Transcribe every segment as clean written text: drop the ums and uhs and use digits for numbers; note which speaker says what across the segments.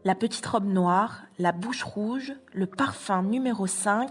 Speaker 1: La petite robe noire, la bouche rouge, le parfum numéro 5,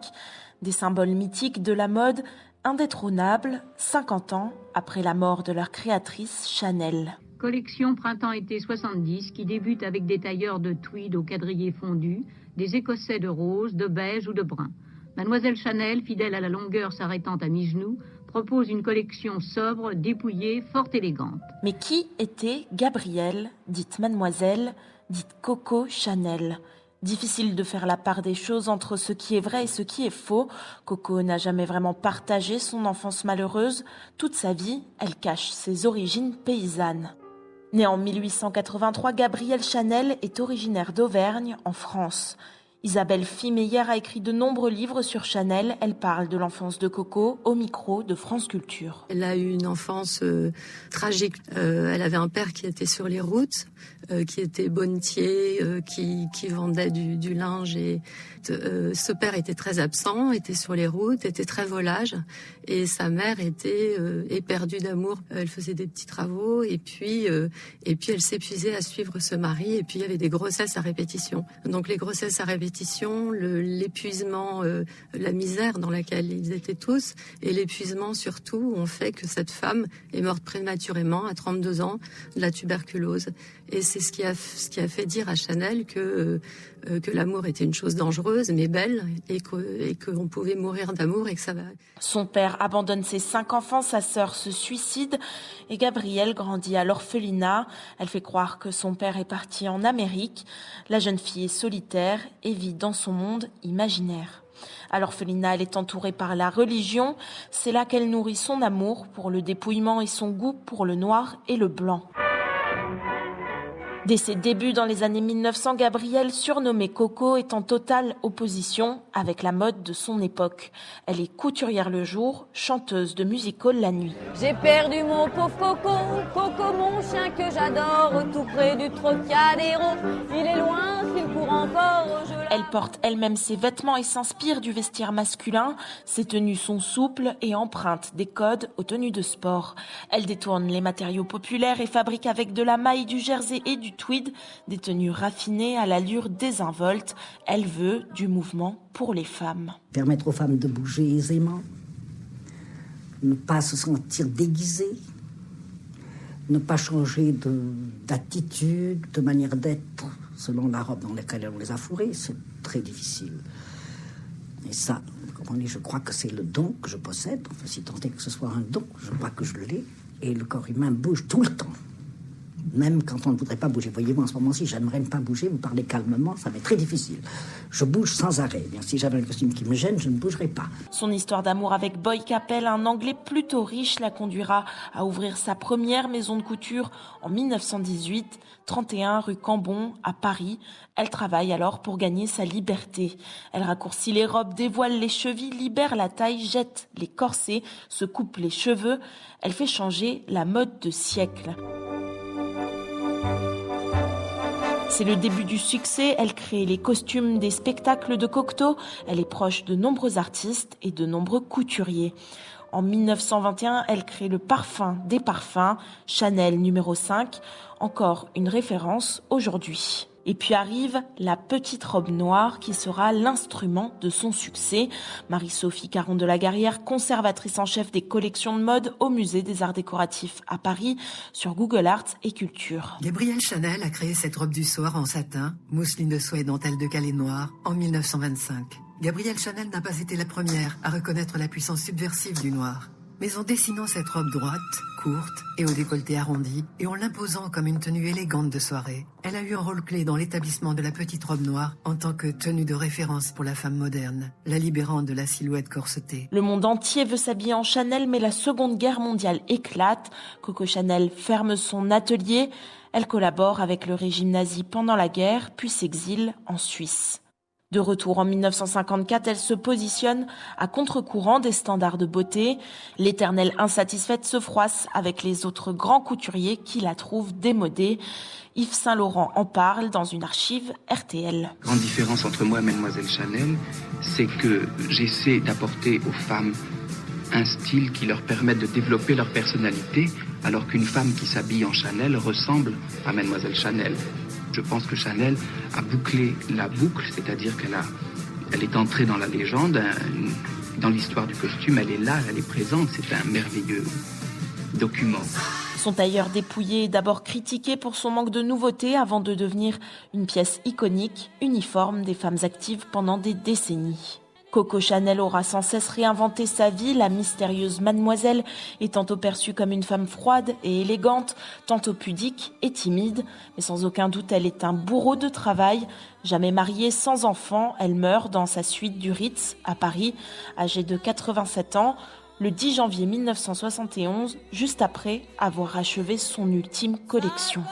Speaker 1: des symboles mythiques de la mode indétrônables 50 ans après la mort de leur créatrice Chanel.
Speaker 2: Collection printemps-été 70 qui débute avec des tailleurs de tweed au quadrillé fondu, des écossais de rose, de beige ou de brun. Mademoiselle Chanel, fidèle à la longueur s'arrêtant à mi-genou, propose une collection sobre, dépouillée, fort élégante.
Speaker 1: Mais qui était Gabrielle, dite Mademoiselle, dite Coco Chanel ? Difficile de faire la part des choses entre ce qui est vrai et ce qui est faux. Coco n'a jamais vraiment partagé son enfance malheureuse. Toute sa vie, elle cache ses origines paysannes. Née en 1883, Gabrielle Chanel est originaire d'Auvergne, en France. Isabelle Fimeyer a écrit de nombreux livres sur Chanel. Elle parle de l'enfance de Coco au micro de France Culture.
Speaker 3: Elle a eu une enfance tragique. Elle avait un père qui était sur les routes, qui était bonnetier, qui vendait du linge. Et ce père était très absent, était sur les routes, était très volage. Et sa mère était éperdue d'amour. Elle faisait des petits travaux et puis elle s'épuisait à suivre ce mari. Et puis il y avait des grossesses à répétition. Donc les grossesses à répétition, l'épuisement, la misère dans laquelle ils étaient tous, et l'épuisement surtout ont fait que cette femme est morte prématurément à 32 ans de la tuberculose. Et c'est ce qui a fait dire à Chanel que l'amour était une chose dangereuse mais belle et qu'on pouvait mourir d'amour et que ça va.
Speaker 1: Son père abandonne ses 5 enfants, sa sœur se suicide et Gabrielle grandit à l'orphelinat. Elle fait croire que son père est parti en Amérique. La jeune fille est solitaire et vit dans son monde imaginaire. À l'orphelinat, elle est entourée par la religion. C'est là qu'elle nourrit son amour pour le dépouillement et son goût pour le noir et le blanc. Dès ses débuts dans les années 1900, Gabrielle, surnommée Coco, est en totale opposition avec la mode de son époque. Elle est couturière le jour, chanteuse de music-hall la nuit.
Speaker 4: J'ai perdu mon pauvre Coco, Coco mon chien que j'adore, tout près du Trocadéro. Il est loin, s'il court encore,
Speaker 1: Elle porte elle-même ses vêtements et s'inspire du vestiaire masculin. Ses tenues sont souples et empruntent des codes aux tenues de sport. Elle détourne les matériaux populaires et fabrique avec de la maille, du jersey et du tweed des tenues raffinées à l'allure désinvolte. Elle veut du mouvement pour les femmes.
Speaker 5: Permettre aux femmes de bouger aisément, ne pas se sentir déguisées, ne pas changer d'attitude, de manière d'être selon la robe dans laquelle on les a fourrées, c'est très difficile. Et ça, comprenez, je crois que c'est le don que je possède, enfin, si tant est que ce soit un don, je crois que je l'ai, et le corps humain bouge tout le temps. Même quand on ne voudrait pas bouger. Voyez-vous, en ce moment-ci, j'aimerais ne pas bouger, vous parlez calmement, ça m'est très difficile. Je bouge sans arrêt. Bien, si j'avais un costume qui me gêne, je ne bougerais pas.
Speaker 1: Son histoire d'amour avec Boy Capel, un Anglais plutôt riche, la conduira à ouvrir sa première maison de couture en 1918, 31 rue Cambon, à Paris. Elle travaille alors pour gagner sa liberté. Elle raccourcit les robes, dévoile les chevilles, libère la taille, jette les corsets, se coupe les cheveux. Elle fait changer la mode de siècle. C'est le début du succès, elle crée les costumes des spectacles de Cocteau, elle est proche de nombreux artistes et de nombreux couturiers. En 1921, elle crée le parfum des parfums, Chanel numéro 5, encore une référence aujourd'hui. Et puis arrive la petite robe noire qui sera l'instrument de son succès. Marie-Sophie Caron de la Garrière, conservatrice en chef des collections de mode au Musée des Arts Décoratifs à Paris, sur Google Arts et Culture.
Speaker 6: Gabrielle Chanel a créé cette robe du soir en satin, mousseline de soie et dentelle de Calais noir en 1925. Gabrielle Chanel n'a pas été la première à reconnaître la puissance subversive du noir. Mais en dessinant cette robe droite, courte et au décolleté arrondi, et en l'imposant comme une tenue élégante de soirée, elle a eu un rôle clé dans l'établissement de la petite robe noire en tant que tenue de référence pour la femme moderne, la libérant de la silhouette corsetée.
Speaker 1: Le monde entier veut s'habiller en Chanel, mais la Seconde Guerre mondiale éclate. Coco Chanel ferme son atelier. Elle collabore avec le régime nazi pendant la guerre, puis s'exile en Suisse. De retour en 1954, elle se positionne à contre-courant des standards de beauté. L'éternelle insatisfaite se froisse avec les autres grands couturiers qui la trouvent démodée. Yves Saint-Laurent en parle dans une archive RTL.
Speaker 7: La grande différence entre moi et Mademoiselle Chanel, c'est que j'essaie d'apporter aux femmes un style qui leur permette de développer leur personnalité, alors qu'une femme qui s'habille en Chanel ressemble à Mademoiselle Chanel. Je pense que Chanel a bouclé la boucle, c'est-à-dire qu'elle est entrée dans la légende, dans l'histoire du costume, elle est là, elle est présente, c'est un merveilleux document.
Speaker 1: Son tailleur dépouillé est d'abord critiqué pour son manque de nouveautés avant de devenir une pièce iconique, uniforme des femmes actives pendant des décennies. Coco Chanel aura sans cesse réinventé sa vie, la mystérieuse mademoiselle est tantôt perçue comme une femme froide et élégante, tantôt pudique et timide, mais sans aucun doute elle est un bourreau de travail. Jamais mariée, sans enfant, elle meurt dans sa suite du Ritz à Paris, âgée de 87 ans, le 10 janvier 1971, juste après avoir achevé son ultime collection.